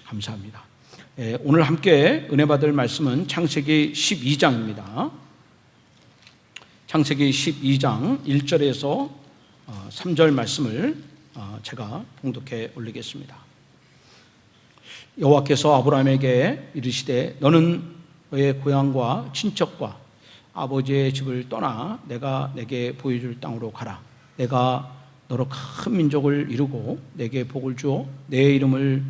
감사합니다. 오늘 함께 은혜 받을 말씀은 창세기 12장입니다. 창세기 12장 1절에서 3절 말씀을 제가 봉독해 올리겠습니다. 여호와께서 아브라함에게 이르시되 너는 너의 고향과 친척과 아버지의 집을 떠나 내가 내게 보여줄 땅으로 가라. 내가 너로 큰 민족을 이루고 내게 복을 주어 내 이름을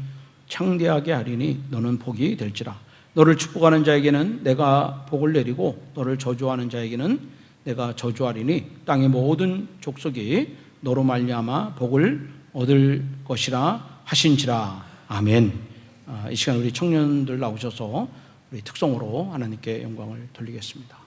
창대하게 하리니 너는 복이 될지라. 너를 축복하는 자에게는 내가 복을 내리고 너를 저주하는 자에게는 내가 저주하리니 땅의 모든 족속이 너로 말미암아 복을 얻을 것이라 하신지라. 아멘. 이 시간 우리 청년들 나오셔서 우리 특성으로 하나님께 영광을 돌리겠습니다.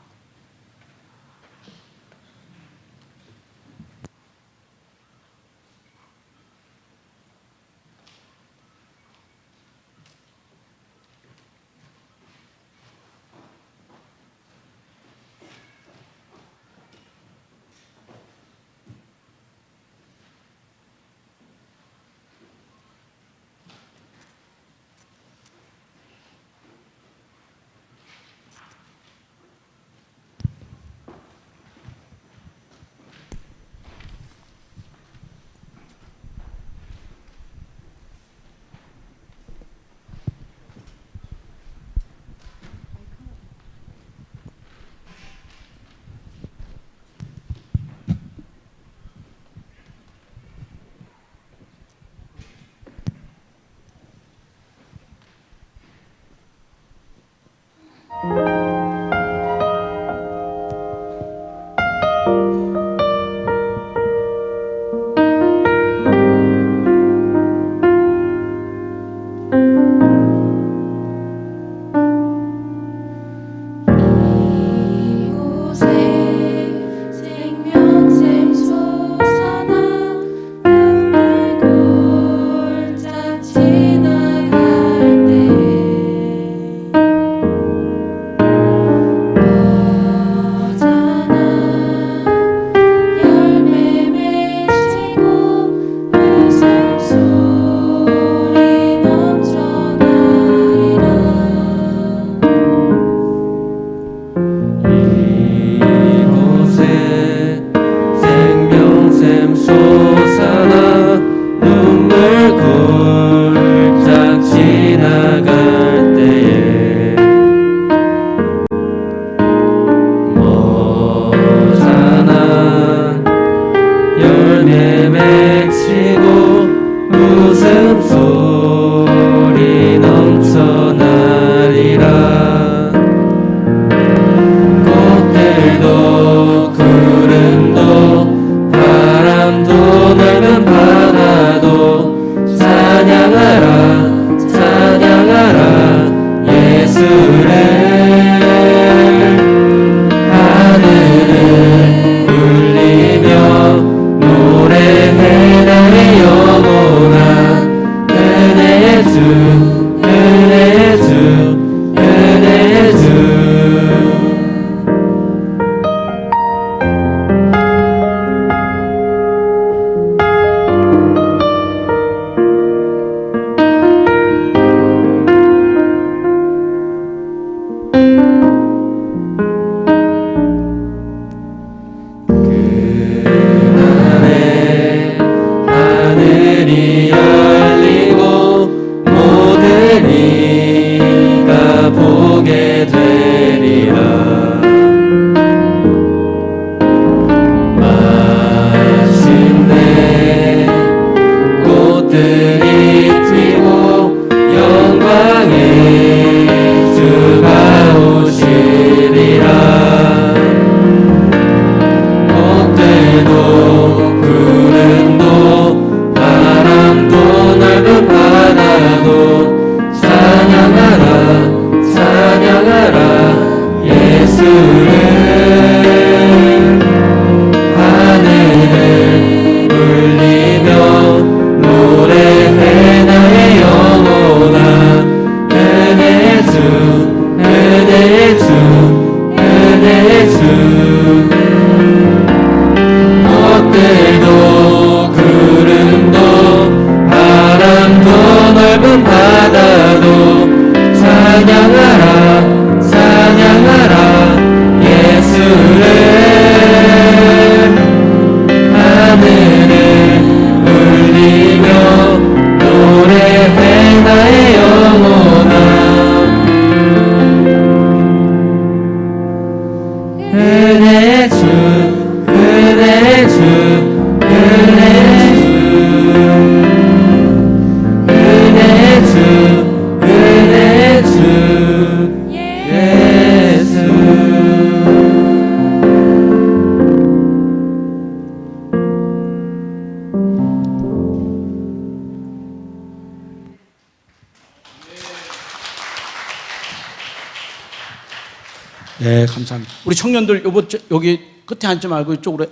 네, 감사합니다. 우리 청년들 여기 끝에 앉지 말고 이쪽으로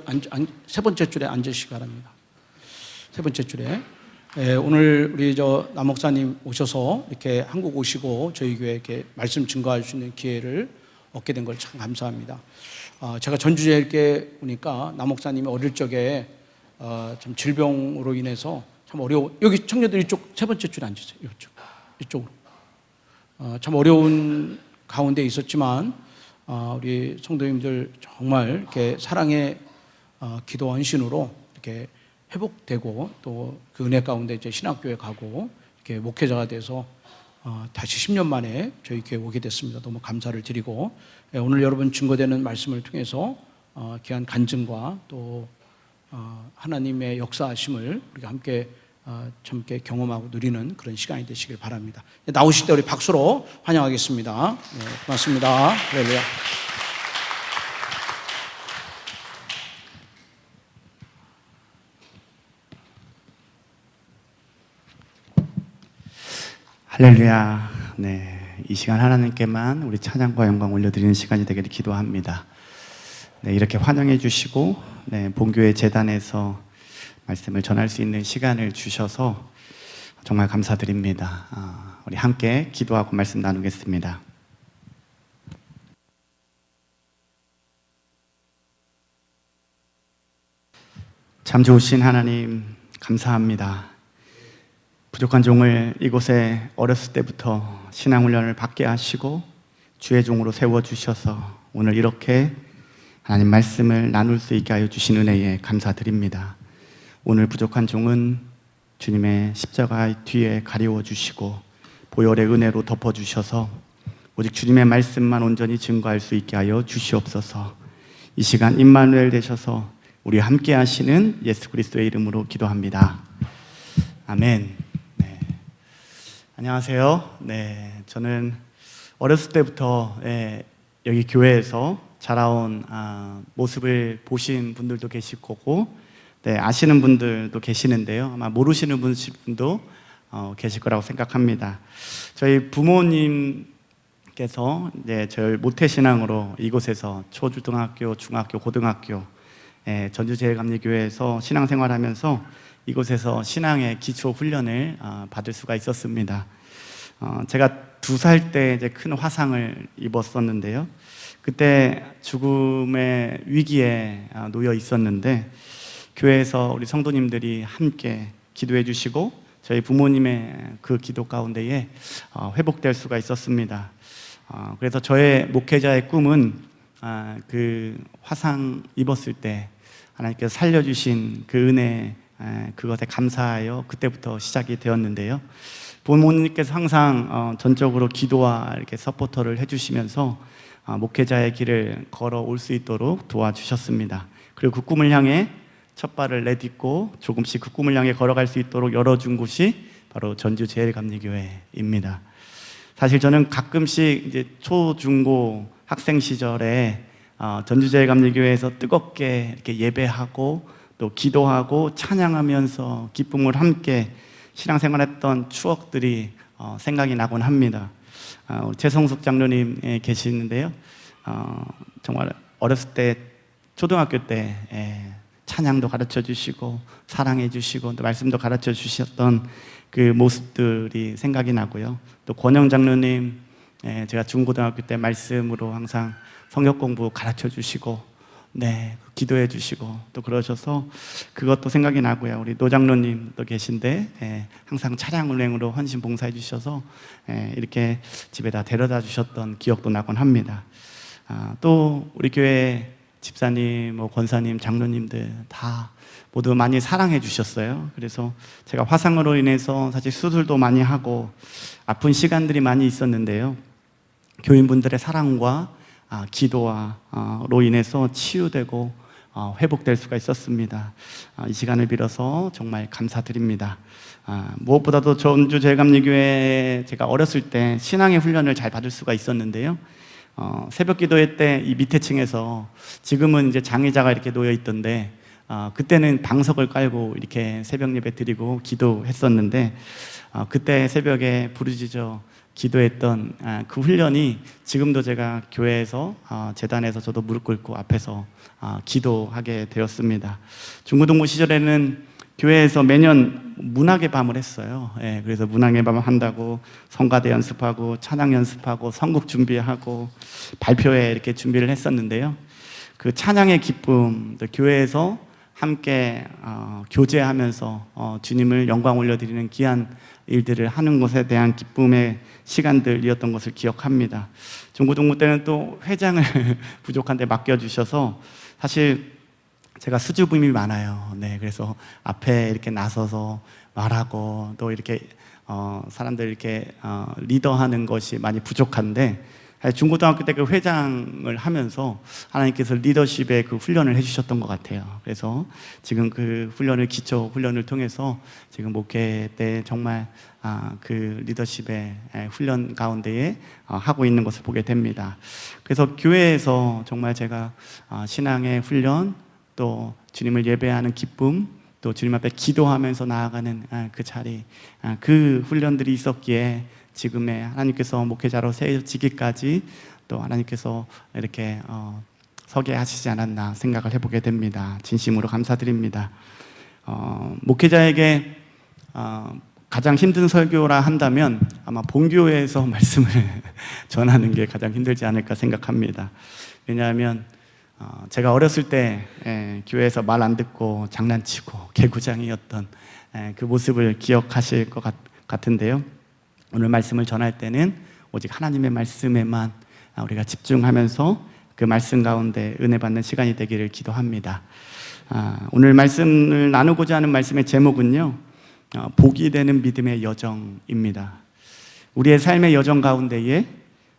세 번째 줄에 앉으시기 바랍니다. 세 번째 줄에. 네, 오늘 우리 남 목사님 오셔서 이렇게 한국 오시고 저희 교회 이렇게 말씀 증거할 수 있는 기회를 얻게 된 걸 참 감사합니다. 제가 전주제일교회 보니까 남 목사님이 어릴 적에 참 질병으로 인해서 참 여기 청년들 이쪽 세 번째 줄에 앉으세요. 이쪽으로. 참 어려운 가운데 있었지만 우리 성도님들 정말 이렇게 사랑의 기도 헌신으로 이렇게 회복되고 또 그 은혜 가운데 이제 신학교에 가고 이렇게 목회자가 돼서 다시 10년 만에 저희 교회 오게 됐습니다. 너무 감사를 드리고 오늘 여러분 증거되는 말씀을 통해서 귀한 간증과 또 하나님의 역사하심을 우리가 함께 참게 경험하고 누리는 그런 시간이 되시길 바랍니다. 나오실 때 우리 박수로 환영하겠습니다. 네, 고맙습니다. 할렐루야. 할렐루야. 네, 이 시간 하나님께만 우리 찬양과 영광 올려드리는 시간이 되기를 기도합니다. 네, 이렇게 환영해 주시고 본교회 재단에서 말씀을 전할 수 있는 시간을 주셔서 정말 감사드립니다. 우리 함께 기도하고 말씀 나누겠습니다. 참 좋으신 하나님 감사합니다. 부족한 종을 이곳에 어렸을 때부터 신앙훈련을 받게 하시고 주의 종으로 세워주셔서 오늘 이렇게 하나님 말씀을 나눌 수 있게 하여 주신 은혜에 감사드립니다. 오늘 부족한 종은 주님의 십자가 뒤에 가리워 주시고 보혈의 은혜로 덮어주셔서 오직 주님의 말씀만 온전히 증거할 수 있게 하여 주시옵소서. 이 시간 임마누엘 되셔서 우리 함께 하시는 예수 그리스도의 이름으로 기도합니다. 아멘. 안녕하세요. 네, 저는 어렸을 때부터 여기 교회에서 자라온 모습을 보신 분들도 계실 거고, 아시는 분들도 계시는데요. 아마 모르시는 분도 계실 거라고 생각합니다. 저희 부모님께서 저를 모태신앙으로 이곳에서 초중등학교, 중학교, 고등학교 전주제일감리교회에서 신앙생활하면서 이곳에서 신앙의 기초 훈련을 받을 수가 있었습니다. 제가 2살 때 이제 큰 화상을 입었었는데요. 그때 죽음의 위기에 놓여 있었는데 교회에서 우리 성도님들이 함께 기도해 주시고 저희 부모님의 그 기도 가운데에 회복될 수가 있었습니다. 그래서 저의 목회자의 꿈은 그 화상 입었을 때 하나님께서 살려주신 그 은혜 그것에 감사하여 그때부터 시작이 되었는데요. 부모님께서 항상 전적으로 기도와 이렇게 서포터를 해주시면서 목회자의 길을 걸어올 수 있도록 도와주셨습니다. 그리고 그 꿈을 향해 첫 발을 내딛고 조금씩 그 꿈을 향해 걸어갈 수 있도록 열어준 곳이 바로 전주제일감리교회입니다. 사실 저는 가끔씩 이제 초, 중고 학생 시절에 전주제일감리교회에서 뜨겁게 이렇게 예배하고 또 기도하고 찬양하면서 기쁨을 함께 신앙생활했던 추억들이 생각이 나곤 합니다. 최성숙 장로님 계시는데요. 정말 어렸을 때 초등학교 때 찬양도 가르쳐 주시고 사랑해 주시고 또 말씀도 가르쳐 주셨던 그 모습들이 생각이 나고요. 또 권영 장로님 제가 중고등학교 때 말씀으로 항상 성역 공부 가르쳐 주시고 기도해 주시고 또 그러셔서 그것도 생각이 나고요. 우리 노 장로님도 계신데 항상 차량 운행으로 헌신 봉사해 주셔서 이렇게 집에다 데려다 주셨던 기억도 나곤 합니다. 또 우리 교회 집사님, 권사님, 장로님들 다 모두 많이 사랑해 주셨어요. 그래서 제가 화상으로 인해서 사실 수술도 많이 하고 아픈 시간들이 많이 있었는데요. 교인분들의 사랑과 기도로 인해서 치유되고 회복될 수가 있었습니다. 이 시간을 빌어서 정말 감사드립니다. 무엇보다도 전주제일감리교회 제가 어렸을 때 신앙의 훈련을 잘 받을 수가 있었는데요. 새벽 기도회 때 이 밑에 층에서 지금은 이제 장의자가 이렇게 놓여 있던데 그때는 방석을 깔고 이렇게 새벽 예배 드리고 기도했었는데 그때 새벽에 부르짖어 기도했던 그 훈련이 지금도 제가 교회에서 재단에서 저도 무릎 꿇고 앞에서 기도하게 되었습니다. 중고등부 시절에는 교회에서 매년 문학의 밤을 했어요. 예, 그래서 문학의 밤을 한다고 성가대 연습하고 찬양 연습하고 선곡 준비하고 발표회 이렇게 준비를 했었는데요. 그 찬양의 기쁨, 또 교회에서 함께 교제하면서 주님을 영광 올려드리는 귀한 일들을 하는 것에 대한 기쁨의 시간들이었던 것을 기억합니다. 중고등부 때는 또 회장을 부족한데 맡겨주셔서 사실 제가 수줍음이 많아요. 네, 그래서 앞에 이렇게 나서서 말하고 또 이렇게 사람들 이렇게 리더하는 것이 많이 부족한데, 중고등학교 때 그 회장을 하면서 하나님께서 리더십의 그 훈련을 해주셨던 것 같아요. 그래서 지금 그 훈련을, 기초 훈련을 통해서 지금 목회 때 정말 그 리더십의 훈련 가운데에 하고 있는 것을 보게 됩니다. 그래서 교회에서 정말 제가 신앙의 훈련, 또 주님을 예배하는 기쁨, 또 주님 앞에 기도하면서 나아가는 그 자리, 그 훈련들이 있었기에 지금의 하나님께서 목회자로 세워지기까지 또 하나님께서 이렇게 서게 하시지 않았나 생각을 해보게 됩니다. 진심으로 감사드립니다. 목회자에게 가장 힘든 설교라 한다면 아마 본교회에서 말씀을 전하는 게 가장 힘들지 않을까 생각합니다. 왜냐하면 제가 어렸을 때 교회에서 말 안 듣고 장난치고 개구장이었던 그 모습을 기억하실 것 같은데요. 오늘 말씀을 전할 때는 오직 하나님의 말씀에만 우리가 집중하면서 그 말씀 가운데 은혜 받는 시간이 되기를 기도합니다. 오늘 말씀을 나누고자 하는 말씀의 제목은요, 복이 되는 믿음의 여정입니다. 우리의 삶의 여정 가운데에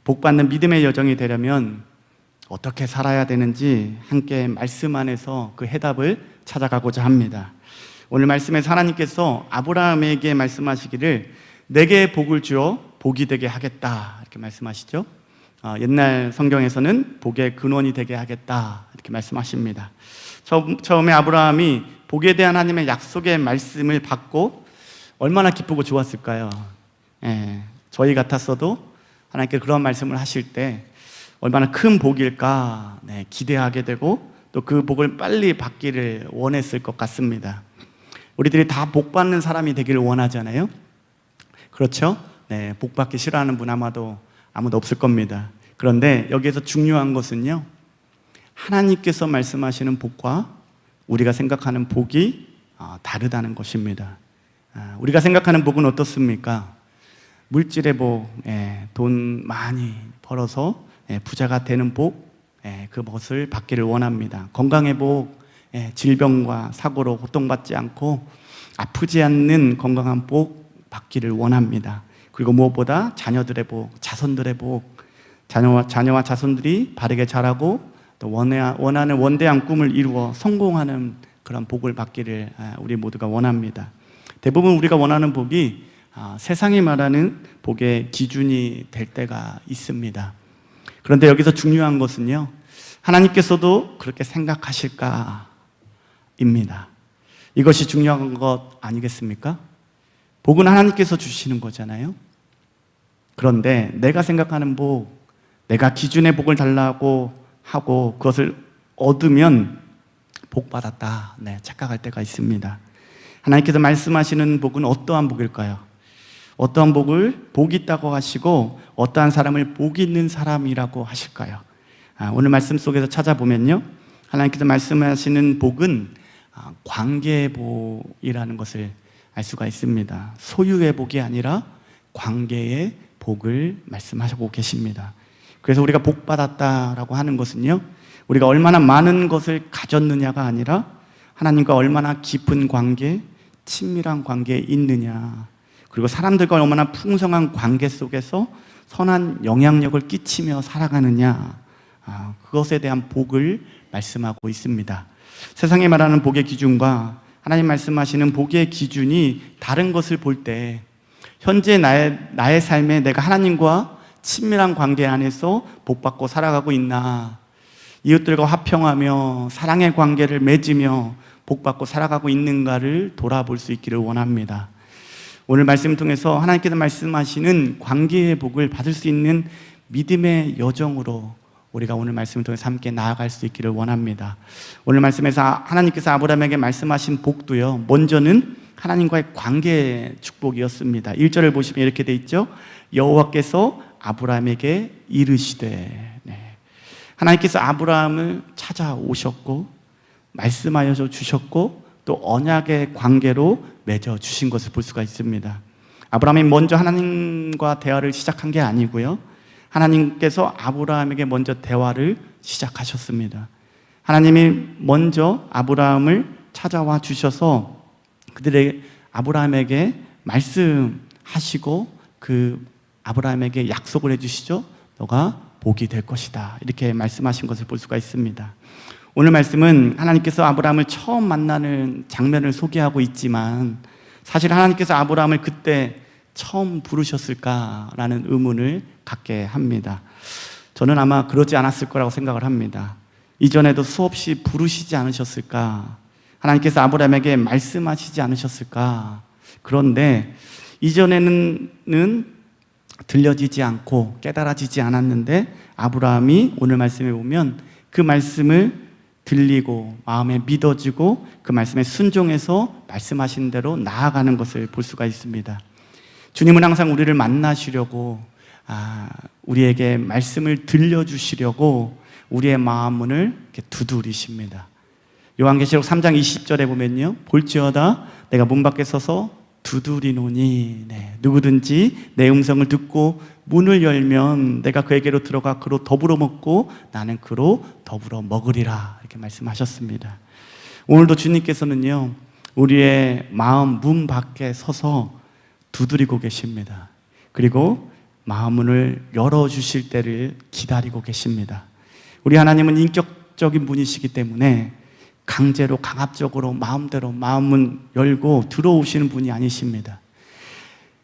복받는 믿음의 여정이 되려면 어떻게 살아야 되는지 함께 말씀 안에서 그 해답을 찾아가고자 합니다. 오늘 말씀에서 하나님께서 아브라함에게 말씀하시기를 내게 복을 주어 복이 되게 하겠다 이렇게 말씀하시죠. 옛날 성경에서는 복의 근원이 되게 하겠다 이렇게 말씀하십니다. 처음에 아브라함이 복에 대한 하나님의 약속의 말씀을 받고 얼마나 기쁘고 좋았을까요? 저희 같았어도 하나님께 그런 말씀을 하실 때 얼마나 큰 복일까 기대하게 되고 또 그 복을 빨리 받기를 원했을 것 같습니다. 우리들이 다 복 받는 사람이 되기를 원하잖아요. 그렇죠? 네, 복 받기 싫어하는 분 아무도 없을 겁니다. 그런데 여기에서 중요한 것은요, 하나님께서 말씀하시는 복과 우리가 생각하는 복이 다르다는 것입니다. 우리가 생각하는 복은 어떻습니까? 물질의 복, 돈 많이 벌어서 부자가 되는 복, 그것을 받기를 원합니다. 건강의 복, 질병과 사고로 고통받지 않고 아프지 않는 건강한 복 받기를 원합니다. 그리고 무엇보다 자녀들의 복, 자손들의 복, 자녀와 자손들이 바르게 자라고 또 원하는 원대한 꿈을 이루어 성공하는 그런 복을 받기를 우리 모두가 원합니다. 대부분 우리가 원하는 복이 세상이 말하는 복의 기준이 될 때가 있습니다. 그런데 여기서 중요한 것은요, 하나님께서도 그렇게 생각하실까입니다. 이것이 중요한 것 아니겠습니까? 복은 하나님께서 주시는 거잖아요. 그런데 내가 생각하는 복, 내가 기준의 복을 달라고 하고 그것을 얻으면 복 받았다 착각할 때가 있습니다. 하나님께서 말씀하시는 복은 어떠한 복일까요? 어떠한 복을 복 있다고 하시고 어떠한 사람을 복 있는 사람이라고 하실까요? 오늘 말씀 속에서 찾아보면요, 하나님께서 말씀하시는 복은 관계의 복이라는 것을 알 수가 있습니다. 소유의 복이 아니라 관계의 복을 말씀하시고 계십니다. 그래서 우리가 복 받았다라고 하는 것은요, 우리가 얼마나 많은 것을 가졌느냐가 아니라 하나님과 얼마나 깊은 관계, 친밀한 관계에 있느냐, 그리고 사람들과 얼마나 풍성한 관계 속에서 선한 영향력을 끼치며 살아가느냐, 그것에 대한 복을 말씀하고 있습니다. 세상에 말하는 복의 기준과 하나님 말씀하시는 복의 기준이 다른 것을 볼 때 현재 나의 삶에 내가 하나님과 친밀한 관계 안에서 복받고 살아가고 있나, 이웃들과 화평하며 사랑의 관계를 맺으며 복받고 살아가고 있는가를 돌아볼 수 있기를 원합니다. 오늘 말씀을 통해서 하나님께서 말씀하시는 관계의 복을 받을 수 있는 믿음의 여정으로 우리가 오늘 말씀을 통해서 함께 나아갈 수 있기를 원합니다. 오늘 말씀에서 하나님께서 아브라함에게 말씀하신 복도요, 먼저는 하나님과의 관계의 축복이었습니다. 1절을 보시면 이렇게 돼 있죠. 여호와께서 아브라함에게 이르시되. 하나님께서 아브라함을 찾아오셨고 말씀하여 주셨고 또 언약의 관계로 맺어 주신 것을 볼 수가 있습니다. 아브라함이 먼저 하나님과 대화를 시작한 게 아니고요, 하나님께서 아브라함에게 먼저 대화를 시작하셨습니다. 하나님이 먼저 아브라함을 찾아와 주셔서 아브라함에게 말씀하시고 그 아브라함에게 약속을 해주시죠. 너가 복이 될 것이다, 이렇게 말씀하신 것을 볼 수가 있습니다. 오늘 말씀은 하나님께서 아브라함을 처음 만나는 장면을 소개하고 있지만 사실 하나님께서 아브라함을 그때 처음 부르셨을까라는 의문을 갖게 합니다. 저는 아마 그러지 않았을 거라고 생각을 합니다. 이전에도 수없이 부르시지 않으셨을까? 하나님께서 아브라함에게 말씀하시지 않으셨을까? 그런데 이전에는 들려지지 않고 깨달아지지 않았는데 아브라함이 오늘 말씀에 보면 그 말씀을 들리고 마음에 믿어지고 그 말씀에 순종해서 말씀하신 대로 나아가는 것을 볼 수가 있습니다. 주님은 항상 우리를 만나시려고 우리에게 말씀을 들려주시려고 우리의 마음 문을 이렇게 두드리십니다. 요한계시록 3장 20절에 보면요, 볼지어다 내가 문 밖에 서서 두드리노니, 누구든지 내 음성을 듣고 문을 열면 내가 그에게로 들어가 그로 더불어 먹고 나는 그로 더불어 먹으리라, 이렇게 말씀하셨습니다. 오늘도 주님께서는요, 우리의 마음 문 밖에 서서 두드리고 계십니다. 그리고 마음 문을 열어주실 때를 기다리고 계십니다. 우리 하나님은 인격적인 분이시기 때문에 강제로 강압적으로 마음대로 마음문 열고 들어오시는 분이 아니십니다.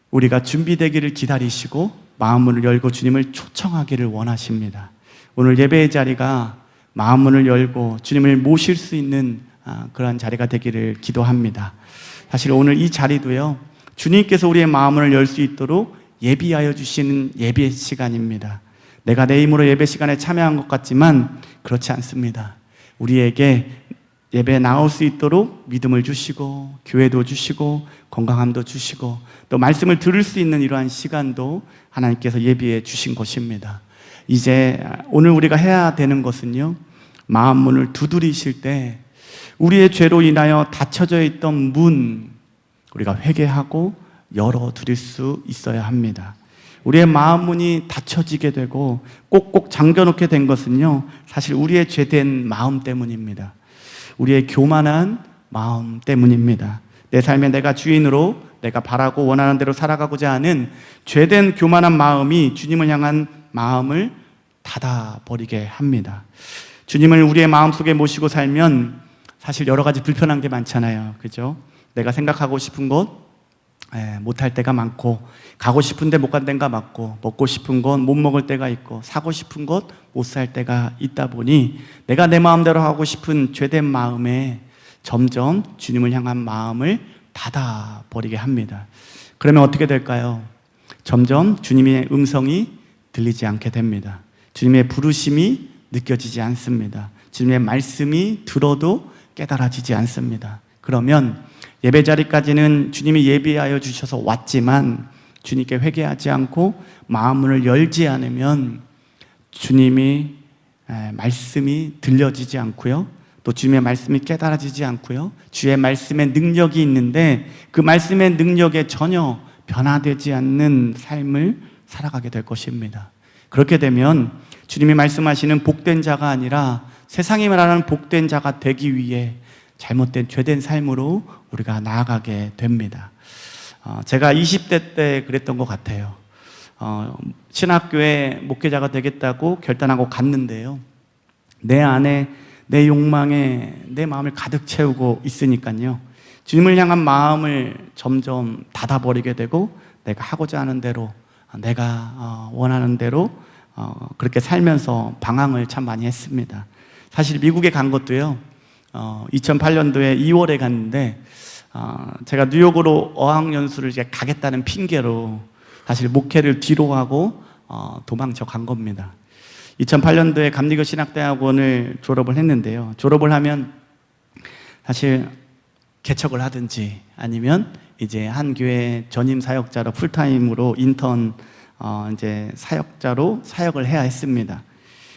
우리가 준비되기를 기다리시고 마음문을 열고 주님을 초청하기를 원하십니다. 오늘 예배의 자리가 마음문을 열고 주님을 모실 수 있는 그러한 자리가 되기를 기도합니다. 사실 오늘 이 자리도요, 주님께서 우리의 마음문을 열 수 있도록 예비하여 주시는 예배 시간입니다. 내가 내 힘으로 예배 시간에 참여한 것 같지만 그렇지 않습니다. 우리에게 예배에 나올 수 있도록 믿음을 주시고 교회도 주시고 건강함도 주시고 또 말씀을 들을 수 있는 이러한 시간도 하나님께서 예비해 주신 것입니다. 이제 오늘 우리가 해야 되는 것은요, 마음 문을 두드리실 때 우리의 죄로 인하여 닫혀져 있던 문, 우리가 회개하고 열어드릴 수 있어야 합니다. 우리의 마음 문이 닫혀지게 되고 꼭꼭 잠겨놓게 된 것은요, 사실 우리의 죄된 마음 때문입니다. 우리의 교만한 마음 때문입니다. 내 삶에 내가 주인으로 내가 바라고 원하는 대로 살아가고자 하는 죄된 교만한 마음이 주님을 향한 마음을 닫아버리게 합니다. 주님을 우리의 마음속에 모시고 살면 사실 여러 가지 불편한 게 많잖아요. 그죠? 내가 생각하고 싶은 것 못할 때가 많고, 가고 싶은데 못 간 데가 많고, 먹고 싶은 건 못 먹을 때가 있고, 사고 싶은 것 못 살 때가 있다 보니 내가 내 마음대로 하고 싶은 죄된 마음에 점점 주님을 향한 마음을 닫아버리게 합니다. 그러면 어떻게 될까요? 점점 주님의 음성이 들리지 않게 됩니다. 주님의 부르심이 느껴지지 않습니다. 주님의 말씀이 들어도 깨달아지지 않습니다. 그러면 예배 자리까지는 주님이 예비하여 주셔서 왔지만 주님께 회개하지 않고 마음문을 열지 않으면 주님이 말씀이 들려지지 않고요, 또 주님의 말씀이 깨달아지지 않고요, 주의 말씀에 능력이 있는데 그 말씀의 능력에 전혀 변화되지 않는 삶을 살아가게 될 것입니다. 그렇게 되면 주님이 말씀하시는 복된 자가 아니라 세상이 말하는 복된 자가 되기 위해 잘못된 죄된 삶으로 우리가 나아가게 됩니다. 제가 20대 때 그랬던 것 같아요. 신학교에 목회자가 되겠다고 결단하고 갔는데요, 내 안에 내 욕망에 내 마음을 가득 채우고 있으니까요, 주님을 향한 마음을 점점 닫아버리게 되고 내가 하고자 하는 대로, 내가 원하는 대로 그렇게 살면서 방황을 참 많이 했습니다. 사실 미국에 간 것도요, 2008년도에 2월에 갔는데 제가 뉴욕으로 어학연수를 이제 가겠다는 핑계로 사실 목회를 뒤로 하고 도망쳐 간 겁니다. 2008년도에 감리교 신학대학원을 졸업을 했는데요. 졸업을 하면 사실 개척을 하든지 아니면 이제 한 교회 전임 사역자로 풀타임으로 인턴 이제 사역자로 사역을 해야 했습니다.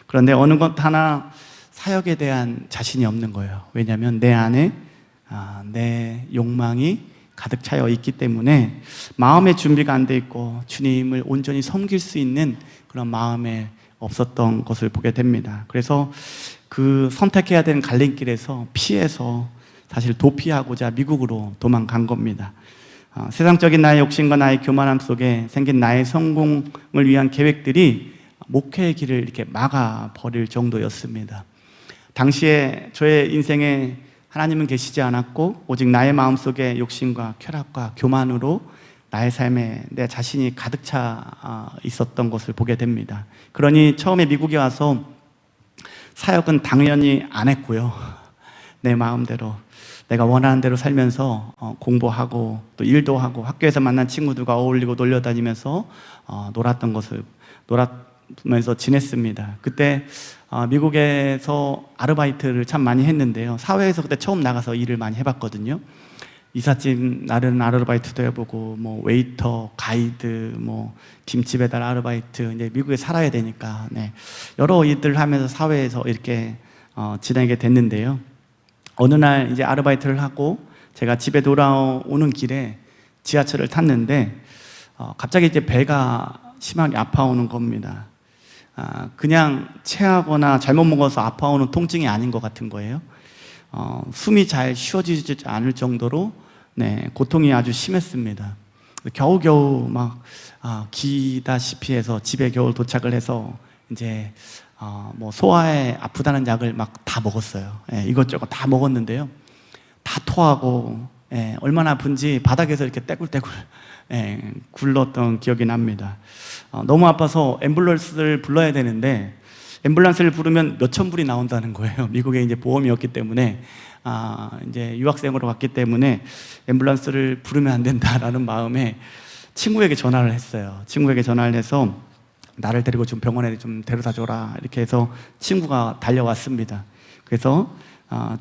그런데 어느 것 하나 사역에 대한 자신이 없는 거예요. 왜냐하면 내 안에 내 욕망이 가득 차여 있기 때문에 마음의 준비가 안 돼 있고 주님을 온전히 섬길 수 있는 그런 마음에 없었던 것을 보게 됩니다. 그래서 그 선택해야 되는 갈림길에서 피해서 사실 도피하고자 미국으로 도망간 겁니다. 세상적인 나의 욕심과 나의 교만함 속에 생긴 나의 성공을 위한 계획들이 목회의 길을 이렇게 막아버릴 정도였습니다. 당시에 저의 인생에 하나님은 계시지 않았고 오직 나의 마음속에 욕심과 쾌락과 교만으로 나의 삶에 내 자신이 가득 차 있었던 것을 보게 됩니다. 그러니 처음에 미국에 와서 사역은 당연히 안 했고요. 내 마음대로 내가 원하는 대로 살면서 공부하고 또 일도 하고 학교에서 만난 친구들과 어울리고 놀려다니면서 놀았면서 지냈습니다. 그때 미국에서 아르바이트를 참 많이 했는데요. 사회에서 그때 처음 나가서 일을 많이 해봤거든요. 이삿짐 나르는 아르바이트도 해보고 뭐 웨이터, 가이드, 뭐 김치 배달 아르바이트, 이제 미국에 살아야 되니까 여러 일들을 하면서 사회에서 이렇게 지내게 됐는데요. 어느 날 이제 아르바이트를 하고 제가 집에 돌아오는 길에 지하철을 탔는데 갑자기 이제 배가 심하게 아파오는 겁니다. 그냥 체하거나 잘못 먹어서 아파오는 통증이 아닌 것 같은 거예요. 숨이 잘 쉬어지지 않을 정도로 고통이 아주 심했습니다. 겨우겨우 막 기다시피 해서 집에 겨우 도착을 해서 이제 뭐 소화에 아프다는 약을 막 다 먹었어요. 이것저것 다 먹었는데요. 다 토하고 얼마나 아픈지 바닥에서 이렇게 떼굴떼굴 굴렀던 기억이 납니다. 너무 아파서 앰뷸런스를 불러야 되는데 앰뷸런스를 부르면 몇천 불이 나온다는 거예요. 미국에 이제 보험이 없기 때문에 이제 유학생으로 갔기 때문에 앰뷸런스를 부르면 안 된다라는 마음에 친구에게 전화를 했어요. 친구에게 전화를 해서 나를 데리고 좀 병원에 좀 데려다 줘라 이렇게 해서 친구가 달려왔습니다. 그래서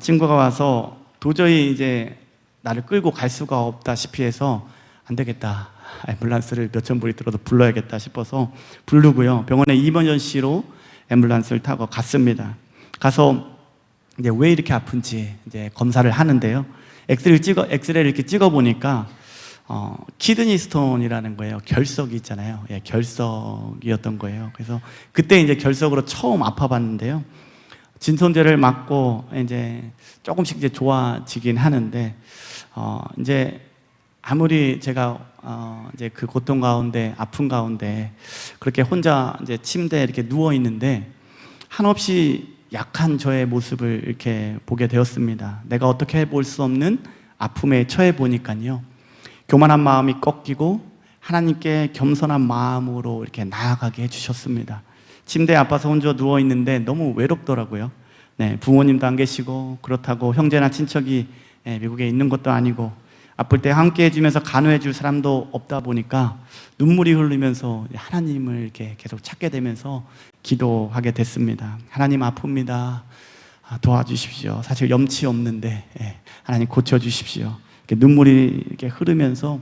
친구가 와서 도저히 이제 나를 끌고 갈 수가 없다시피 해서 안 되겠다. 앰뷸런스를 몇천 불이 들어도 불러야겠다 싶어서 부르고요. 병원에 이머전시로 앰뷸런스를 타고 갔습니다. 가서 이제 왜 이렇게 아픈지 이제 검사를 하는데요. 엑스레이를 이렇게 찍어 보니까 키드니 스톤이라는 거예요. 결석이 있잖아요. 결석이었던 거예요. 그래서 그때 이제 결석으로 처음 아파봤는데요. 진통제를 맞고 이제 조금씩 이제 좋아지긴 하는데 이제 아무리 제가 이제 그 고통 가운데 아픈 가운데 그렇게 혼자 이제 침대에 이렇게 누워 있는데 한없이 약한 저의 모습을 이렇게 보게 되었습니다. 내가 어떻게 해볼 수 없는 아픔에 처해 보니까요. 교만한 마음이 꺾이고 하나님께 겸손한 마음으로 이렇게 나아가게 해주셨습니다. 침대에 아파서 혼자 누워 있는데 너무 외롭더라고요. 부모님도 안 계시고 그렇다고 형제나 친척이 미국에 있는 것도 아니고 아플 때 함께 해주면서 간호해 줄 사람도 없다 보니까 눈물이 흐르면서 하나님을 이렇게 계속 찾게 되면서 기도하게 됐습니다. 하나님 아픕니다. 도와주십시오. 사실 염치 없는데 하나님 고쳐주십시오. 이렇게 눈물이 이렇게 흐르면서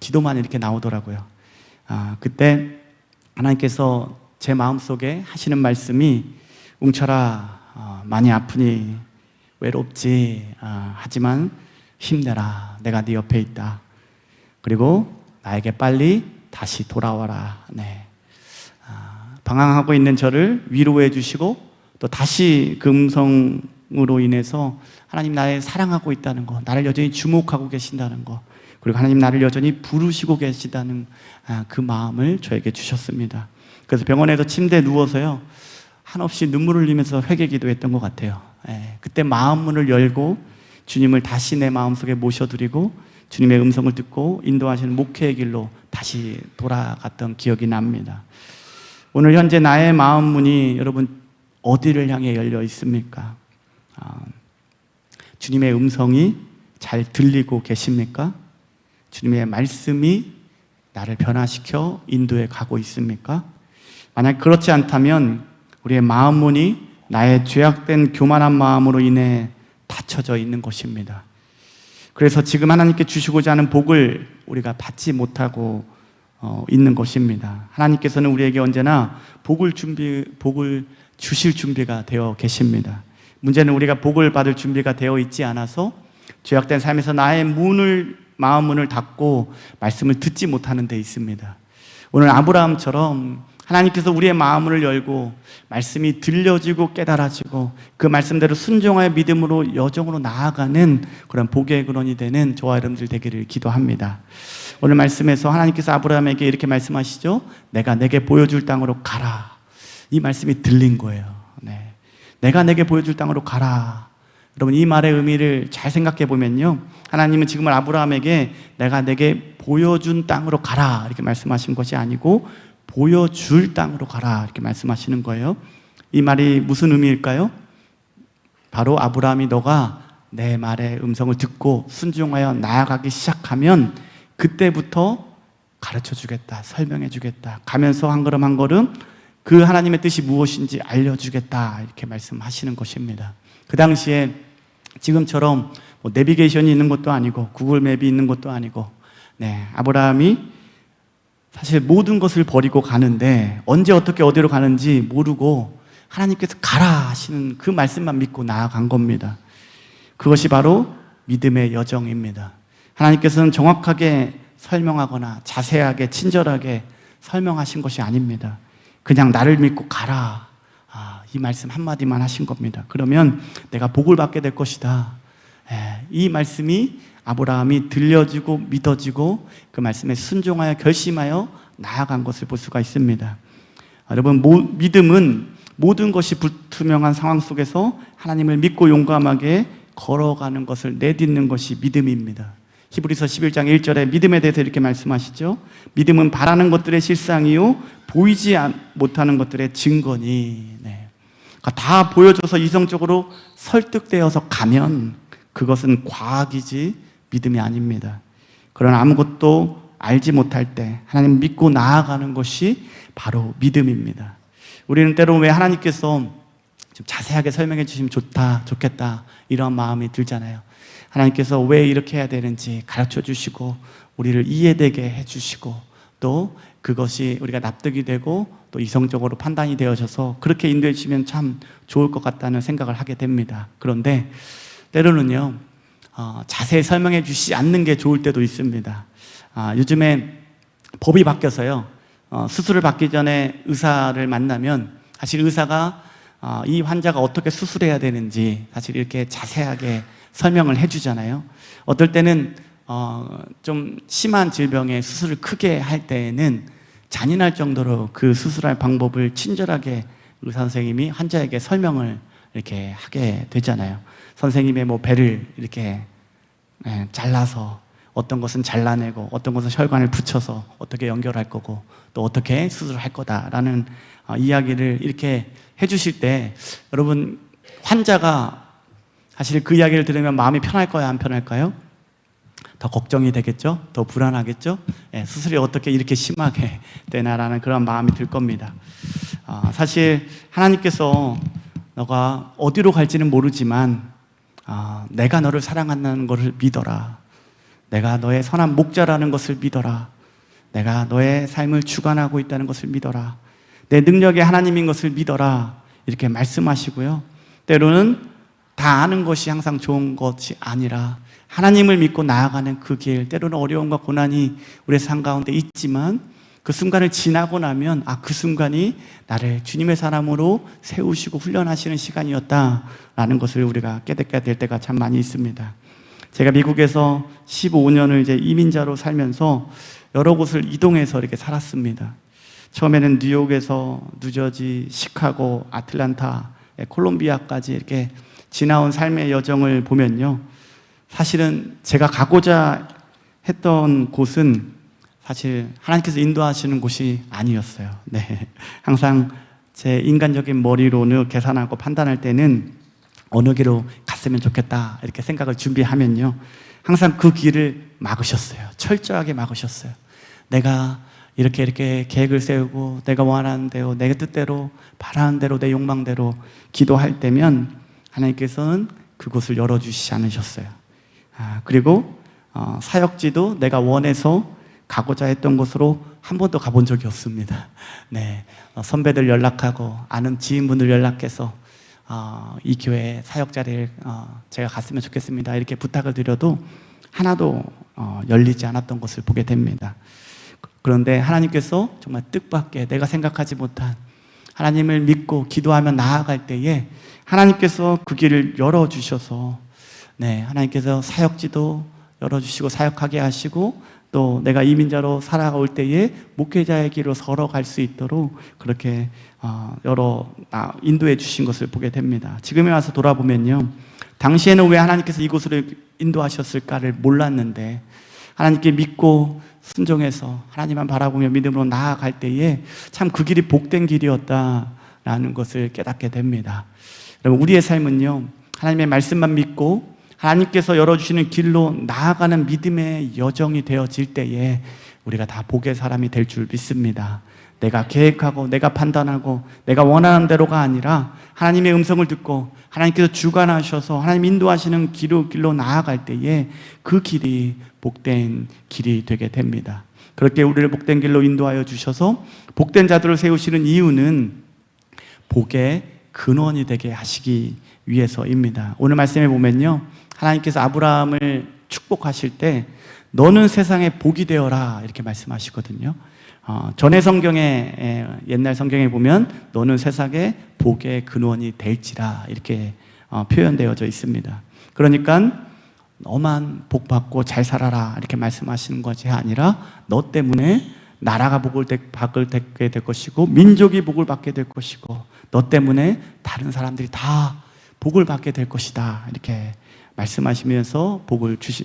기도만 이렇게 나오더라고요. 그때 하나님께서 제 마음속에 하시는 말씀이 웅철아 많이 아프니 외롭지 하지만 힘내라. 내가 네 옆에 있다. 그리고 나에게 빨리 다시 돌아와라. 방황하고 있는 저를 위로해 주시고 또 다시 그 음성으로 인해서 하나님 나를 사랑하고 있다는 거, 나를 여전히 주목하고 계신다는 거, 그리고 하나님 나를 여전히 부르시고 계시다는 그 마음을 저에게 주셨습니다. 그래서 병원에서 침대에 누워서요 한없이 눈물을 흘리면서 회개 기도했던 것 같아요. 그때 마음문을 열고 주님을 다시 내 마음속에 모셔드리고 주님의 음성을 듣고 인도하시는 목회의 길로 다시 돌아갔던 기억이 납니다. 오늘 현재 나의 마음문이 여러분 어디를 향해 열려 있습니까? 주님의 음성이 잘 들리고 계십니까? 주님의 말씀이 나를 변화시켜 인도해 가고 있습니까? 만약 그렇지 않다면 우리의 마음 문이 나의 죄악된 교만한 마음으로 인해 닫혀져 있는 것입니다. 그래서 지금 하나님께 주시고자 하는 복을 우리가 받지 못하고 있는 것입니다. 하나님께서는 우리에게 언제나 복을 주실 준비가 되어 계십니다. 문제는 우리가 복을 받을 준비가 되어 있지 않아서 죄악된 삶에서 나의 마음 문을 닫고 말씀을 듣지 못하는 데 있습니다. 오늘 아브라함처럼 하나님께서 우리의 마음을 열고 말씀이 들려지고 깨달아지고 그 말씀대로 순종하여 믿음으로 여정으로 나아가는 그런 복의 근원이 되는 저와 여러분들 되기를 기도합니다. 오늘 말씀에서 하나님께서 아브라함에게 이렇게 말씀하시죠. 내가 내게 보여줄 땅으로 가라. 이 말씀이 들린 거예요. 네. 내가 내게 보여줄 땅으로 가라. 여러분, 이 말의 의미를 잘 생각해 보면요, 하나님은 지금은 아브라함에게 내가 내게 보여준 땅으로 가라 이렇게 말씀하신 것이 아니고 보여줄 땅으로 가라 이렇게 말씀하시는 거예요. 이 말이 무슨 의미일까요? 바로 아브라함이 너가 내 말의 음성을 듣고 순종하여 나아가기 시작하면 그때부터 가르쳐 주겠다, 설명해 주겠다, 가면서 한 걸음 한 걸음 그 하나님의 뜻이 무엇인지 알려주겠다 이렇게 말씀하시는 것입니다. 그 당시에 지금처럼 내비게이션이 있는 것도 아니고 구글 맵이 있는 것도 아니고, 아브라함이 사실 모든 것을 버리고 가는데 언제 어떻게 어디로 가는지 모르고 하나님께서 가라 하시는 그 말씀만 믿고 나아간 겁니다. 그것이 바로 믿음의 여정입니다. 하나님께서는 정확하게 설명하거나 자세하게 친절하게 설명하신 것이 아닙니다. 그냥 나를 믿고 가라, 이 말씀 한마디만 하신 겁니다. 그러면 내가 복을 받게 될 것이다. 이 말씀이 아브라함이 들려지고 믿어지고 그 말씀에 순종하여 결심하여 나아간 것을 볼 수가 있습니다. 여러분, 믿음은 모든 것이 불투명한 상황 속에서 하나님을 믿고 용감하게 걸어가는 것을 내딛는 것이 믿음입니다. 히브리서 11장 1절에 믿음에 대해서 이렇게 말씀하시죠. 믿음은 바라는 것들의 실상이요 보이지 못하는 것들의 증거니. 그러니까 다 보여줘서 이성적으로 설득되어서 가면 그것은 과학이지 믿음이 아닙니다. 그러나 아무것도 알지 못할 때 하나님 믿고 나아가는 것이 바로 믿음입니다. 우리는 때로 왜 하나님께서 좀 자세하게 설명해 주시면 좋겠다 이런 마음이 들잖아요. 하나님께서 왜 이렇게 해야 되는지 가르쳐 주시고 우리를 이해되게 해주시고 또 그것이 우리가 납득이 되고 또 이성적으로 판단이 되어져서 그렇게 인도해 주시면 참 좋을 것 같다는 생각을 하게 됩니다. 그런데 때로는요, 자세히 설명해 주시지 않는 게 좋을 때도 있습니다. 요즘에 법이 바뀌어서요, 수술을 받기 전에 의사를 만나면 사실 의사가 이 환자가 어떻게 수술해야 되는지 사실 이렇게 자세하게 설명을 해주잖아요. 어떨 때는 좀 심한 질병에 수술을 크게 할 때에는 잔인할 정도로 그 수술할 방법을 친절하게 의사 선생님이 환자에게 설명을 이렇게 하게 되잖아요. 선생님의 배를 이렇게 잘라서 어떤 것은 잘라내고 어떤 것은 혈관을 붙여서 어떻게 연결할 거고 또 어떻게 수술할 거다라는 이야기를 이렇게 해주실 때 여러분, 환자가 사실 그 이야기를 들으면 마음이 편할까요? 안 편할까요? 더 걱정이 되겠죠? 더 불안하겠죠? 수술이 어떻게 이렇게 심하게 되나라는 그런 마음이 들 겁니다. 사실 하나님께서 너가 어디로 갈지는 모르지만 내가 너를 사랑한다는 것을 믿어라. 내가 너의 선한 목자라는 것을 믿어라. 내가 너의 삶을 주관하고 있다는 것을 믿어라. 내 능력의 하나님인 것을 믿어라. 이렇게 말씀하시고요. 때로는 다 아는 것이 항상 좋은 것이 아니라 하나님을 믿고 나아가는 그 길, 때로는 어려움과 고난이 우리의 삶 가운데 있지만 그 순간을 지나고 나면 그 순간이 나를 주님의 사람으로 세우시고 훈련하시는 시간이었다라는 것을 우리가 깨닫게 될 때가 참 많이 있습니다. 제가 미국에서 15년을 이제 이민자로 살면서 여러 곳을 이동해서 이렇게 살았습니다. 처음에는 뉴욕에서 뉴저지, 시카고, 아틀란타, 콜롬비아까지 이렇게 지나온 삶의 여정을 보면요, 사실은 제가 가고자 했던 곳은 사실 하나님께서 인도하시는 곳이 아니었어요. 항상 제 인간적인 머리로는 계산하고 판단할 때는 어느 길로 갔으면 좋겠다 이렇게 생각을 준비하면요, 항상 그 길을 막으셨어요. 철저하게 막으셨어요. 내가 이렇게 계획을 세우고 내가 원하는 대로, 내 뜻대로, 바라는 대로, 내 욕망대로 기도할 때면 하나님께서는 그곳을 열어주시지 않으셨어요. 그리고 사역지도 내가 원해서 가고자 했던 곳으로 한 번도 가본 적이 없습니다. 네, 선배들 연락하고 아는 지인분들 연락해서 이 교회 사역 자리를 제가 갔으면 좋겠습니다. 이렇게 부탁을 드려도 하나도 열리지 않았던 것을 보게 됩니다. 그런데 하나님께서 정말 뜻밖의 내가 생각하지 못한 하나님을 믿고 기도하며 나아갈 때에 하나님께서 그 길을 열어주셔서 하나님께서 사역지도 열어주시고 사역하게 하시고 또 내가 이민자로 살아올 때에 목회자의 길로 걸어갈 수 있도록 그렇게 인도해 주신 것을 보게 됩니다. 지금에 와서 돌아보면요, 당시에는 왜 하나님께서 이곳으로 인도하셨을까를 몰랐는데 하나님께 믿고 순종해서 하나님만 바라보며 믿음으로 나아갈 때에 참 그 길이 복된 길이었다라는 것을 깨닫게 됩니다. 여러분, 우리의 삶은요, 하나님의 말씀만 믿고 하나님께서 열어주시는 길로 나아가는 믿음의 여정이 되어질 때에 우리가 다 복의 사람이 될 줄 믿습니다. 내가 계획하고 내가 판단하고 내가 원하는 대로가 아니라 하나님의 음성을 듣고 하나님께서 주관하셔서 하나님 인도하시는 길로 나아갈 때에 그 길이 복된 길이 되게 됩니다. 그렇게 우리를 복된 길로 인도하여 주셔서 복된 자들을 세우시는 이유는 복의 근원이 되게 하시기 위해서입니다. 오늘 말씀에 보면요, 하나님께서 아브라함을 축복하실 때 너는 세상에 복이 되어라 이렇게 말씀하시거든요. 전의 성경에, 옛날 성경에 보면 너는 세상에 복의 근원이 될지라 이렇게 표현되어져 있습니다. 그러니까 너만 복 받고 잘 살아라 이렇게 말씀하시는 것이 아니라 너 때문에 나라가 복을 받게 될 것이고 민족이 복을 받게 될 것이고 너 때문에 다른 사람들이 다 복을 받게 될 것이다 이렇게 말씀하시면서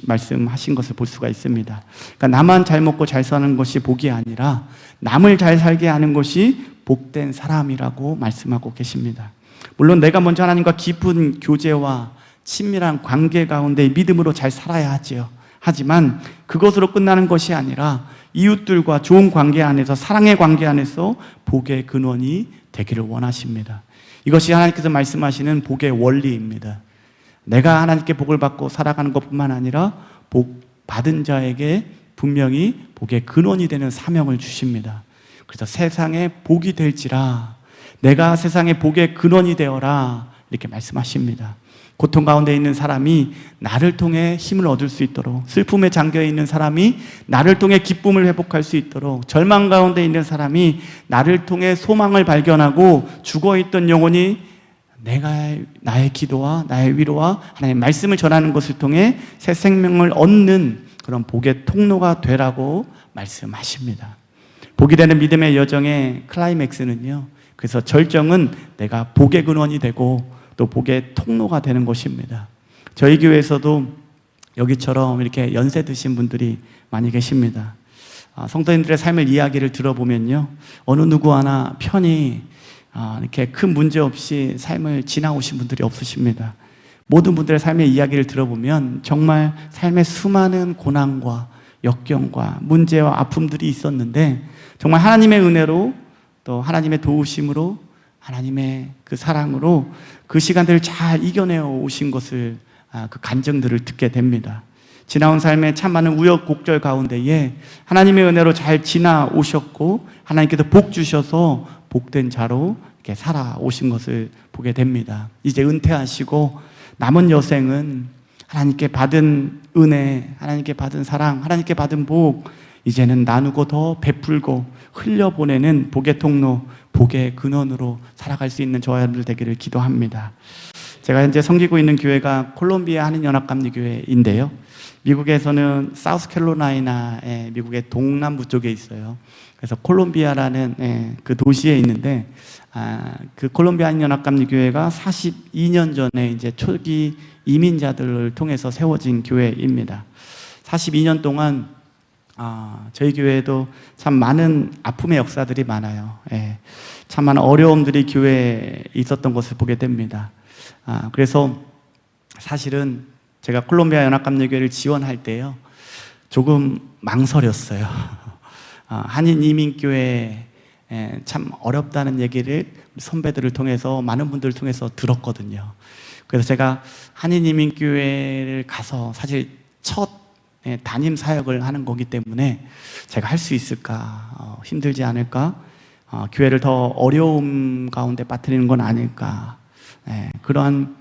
말씀하신 것을 볼 수가 있습니다. 그러니까 나만 잘 먹고 잘 사는 것이 복이 아니라 남을 잘 살게 하는 것이 복된 사람이라고 말씀하고 계십니다. 물론 내가 먼저 하나님과 깊은 교제와 친밀한 관계 가운데 믿음으로 잘 살아야 하지요. 하지만 그것으로 끝나는 것이 아니라 이웃들과 좋은 관계 안에서, 사랑의 관계 안에서 복의 근원이 되기를 원하십니다. 이것이 하나님께서 말씀하시는 복의 원리입니다. 내가 하나님께 복을 받고 살아가는 것뿐만 아니라 복 받은 자에게 분명히 복의 근원이 되는 사명을 주십니다. 그래서 세상에 복이 될지라, 내가 세상에 복의 근원이 되어라 이렇게 말씀하십니다. 고통 가운데 있는 사람이 나를 통해 힘을 얻을 수 있도록, 슬픔에 잠겨 있는 사람이 나를 통해 기쁨을 회복할 수 있도록, 절망 가운데 있는 사람이 나를 통해 소망을 발견하고 죽어있던 영혼이 나의 기도와 나의 위로와 하나님의 말씀을 전하는 것을 통해 새 생명을 얻는 그런 복의 통로가 되라고 말씀하십니다. 복이 되는 믿음의 여정의 클라이맥스는요, 그래서 절정은 내가 복의 근원이 되고 또 복의 통로가 되는 것입니다. 저희 교회에서도 여기처럼 이렇게 연세 드신 분들이 많이 계십니다. 성도님들의 삶의 이야기를 들어보면요, 어느 누구 하나 편히 이렇게 큰 문제 없이 삶을 지나오신 분들이 없으십니다. 모든 분들의 삶의 이야기를 들어보면 정말 삶의 수많은 고난과 역경과 문제와 아픔들이 있었는데 정말 하나님의 은혜로 또 하나님의 도우심으로 하나님의 그 사랑으로 그 시간들을 잘 이겨내어 오신 것을, 그 간증들을 듣게 됩니다. 지나온 삶에 참 많은 우여곡절 가운데에 하나님의 은혜로 잘 지나오셨고 하나님께서 복 주셔서 복된 자로 이렇게 살아오신 것을 보게 됩니다. 이제 은퇴하시고 남은 여생은 하나님께 받은 은혜, 하나님께 받은 사랑, 하나님께 받은 복, 이제는 나누고 더 베풀고 흘려보내는 복의 통로, 복의 근원으로 살아갈 수 있는 저와 여러분들 되기를 기도합니다. 제가 현재 섬기고 있는 교회가 콜롬비아 한인연합감리교회인데요, 미국에서는 사우스캐롤라이나의 미국의 동남부 쪽에 있어요. 그래서 콜롬비아라는 그 도시에 있는데, 그 콜롬비아 한인연합감리교회가 42년 전에 이제 초기 이민자들을 통해서 세워진 교회입니다. 42년 동안 저희 교회에도 참 많은 아픔의 역사들이 많아요. 참 많은 어려움들이 교회에 있었던 것을 보게 됩니다. 그래서 사실은 제가 콜롬비아 연합감리교회를 지원할 때요, 조금 망설였어요. 한인 이민교회 참 어렵다는 얘기를 선배들을 통해서, 많은 분들을 통해서 들었거든요. 그래서 제가 한인 이민교회를 가서 사실 첫 담임 사역을 하는 거기 때문에 제가 할 수 있을까, 힘들지 않을까, 교회를 더 어려움 가운데 빠뜨리는 건 아닐까, 그러한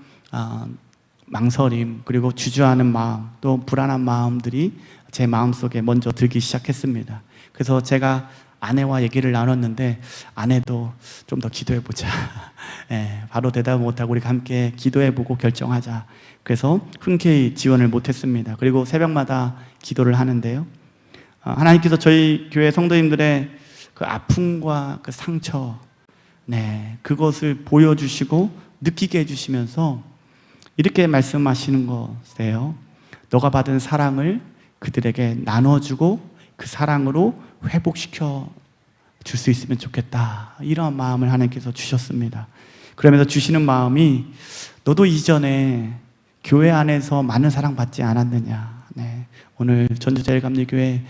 망설임, 그리고 주저하는 마음, 또 불안한 마음들이 제 마음속에 먼저 들기 시작했습니다. 그래서 제가 아내와 얘기를 나눴는데, 아내도 좀 더 기도해보자. 바로 대답 못하고 우리가 함께 기도해보고 결정하자. 그래서 흔쾌히 지원을 못했습니다. 그리고 새벽마다 기도를 하는데요, 하나님께서 저희 교회 성도님들의 그 아픔과 그 상처, 그것을 보여주시고 느끼게 해주시면서 이렇게 말씀하시는 거세요. 너가 받은 사랑을 그들에게 나눠주고 그 사랑으로 회복시켜 줄 수 있으면 좋겠다. 이런 마음을 하나님께서 주셨습니다. 그러면서 주시는 마음이, 너도 이전에 교회 안에서 많은 사랑받지 않았느냐. 오늘 전주제일감리교회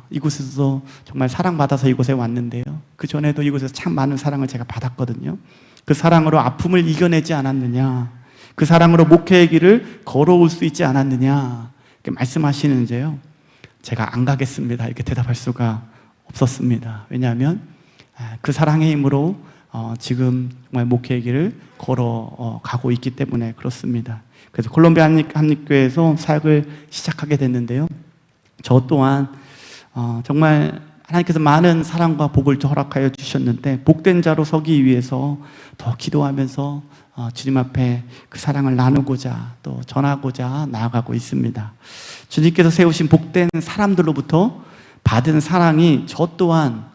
이곳에서도 정말 사랑받아서 이곳에 왔는데요, 그 전에도 이곳에서 참 많은 사랑을 제가 받았거든요. 그 사랑으로 아픔을 이겨내지 않았느냐, 그 사랑으로 목회의 길을 걸어올 수 있지 않았느냐, 이렇게 말씀하시는데요, 제가 안 가겠습니다 이렇게 대답할 수가 없었습니다. 왜냐하면 그 사랑의 힘으로 지금 정말 목회의 길을 걸어가고 있기 때문에 그렇습니다. 그래서 콜롬비아 한립교회에서 사역을 시작하게 됐는데요, 저 또한 정말 하나님께서 많은 사랑과 복을 허락하여 주셨는데, 복된 자로 서기 위해서 더 기도하면서 주님 앞에 그 사랑을 나누고자, 또 전하고자 나아가고 있습니다. 주님께서 세우신 복된 사람들로부터 받은 사랑이 저 또한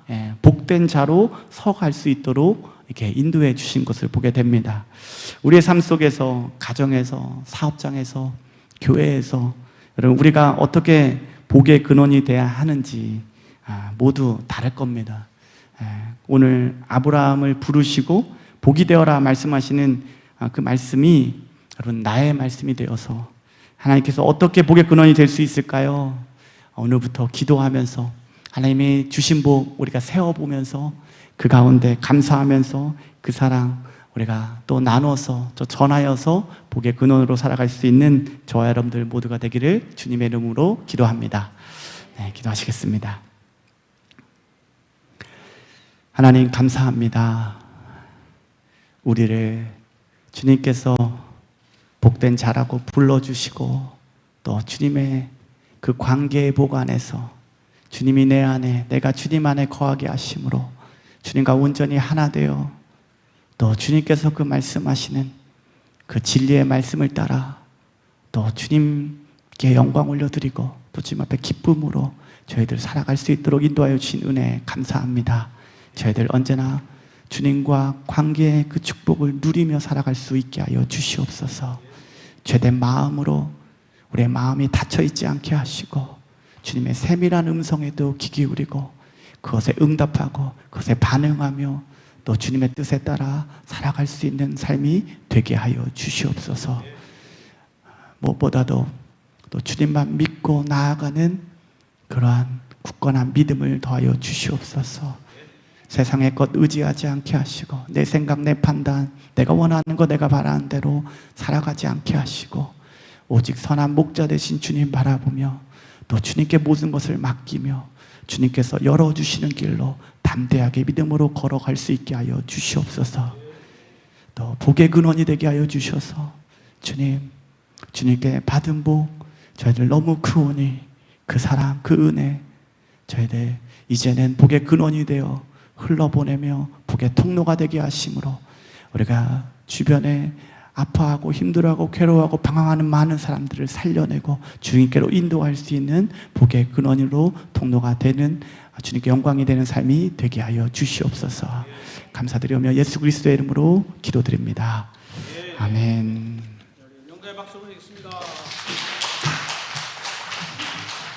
복된 자로 서갈 수 있도록 이렇게 인도해 주신 것을 보게 됩니다. 우리의 삶 속에서, 가정에서, 사업장에서, 교회에서, 여러분 우리가 어떻게 복의 근원이 돼야 하는지 모두 다를 겁니다. 오늘 아브라함을 부르시고 복이 되어라 말씀하시는 그 말씀이 여러분 나의 말씀이 되어서, 하나님께서 어떻게 복의 근원이 될 수 있을까요? 오늘부터 기도하면서 하나님이 주신 복 우리가 세워보면서 그 가운데 감사하면서 그 사랑 우리가 또 나눠서 또 전하여서 복의 근원으로 살아갈 수 있는 저와 여러분들 모두가 되기를 주님의 이름으로 기도합니다. 기도하시겠습니다. 하나님 감사합니다. 우리를 주님께서 복된 자라고 불러주시고, 또 주님의 그 관계의 복 안에서 주님이 내 안에, 내가 주님 안에 거하게 하심으로 주님과 온전히 하나 되어, 또 주님께서 그 말씀하시는 그 진리의 말씀을 따라 또 주님께 영광 올려드리고, 또 주님 앞에 기쁨으로 저희들 살아갈 수 있도록 인도하여 주신 은혜 감사합니다. 저희들 언제나 주님과 관계의 그 축복을 누리며 살아갈 수 있게 하여 주시옵소서. 죄된 마음으로 우리의 마음이 닫혀있지 않게 하시고, 주님의 세밀한 음성에도 귀 기울이고 그것에 응답하고 그것에 반응하며 또 주님의 뜻에 따라 살아갈 수 있는 삶이 되게 하여 주시옵소서. 무엇보다도 또 주님만 믿고 나아가는 그러한 굳건한 믿음을 더하여 주시옵소서. 세상의 것 의지하지 않게 하시고, 내 생각, 내 판단, 내가 원하는 거, 내가 바라는 대로 살아가지 않게 하시고, 오직 선한 목자 되신 주님 바라보며 또 주님께 모든 것을 맡기며 주님께서 열어주시는 길로 담대하게 믿음으로 걸어갈 수 있게 하여 주시옵소서. 또 복의 근원이 되게 하여 주셔서 주님께 받은 복 저희들 너무 크오니 그 사랑, 그 은혜 저희들 이제는 복의 근원이 되어 흘러보내며 복의 통로가 되게 하심으로, 우리가 주변에 아파하고 힘들어하고 괴로워하고 방황하는 많은 사람들을 살려내고 주님께로 인도할 수 있는 복의 근원으로 통로가 되는, 주님께 영광이 되는 삶이 되게 하여 주시옵소서. 감사드리며 예수 그리스도의 이름으로 기도드립니다. 아멘. 영광의 박수 보내겠습니다.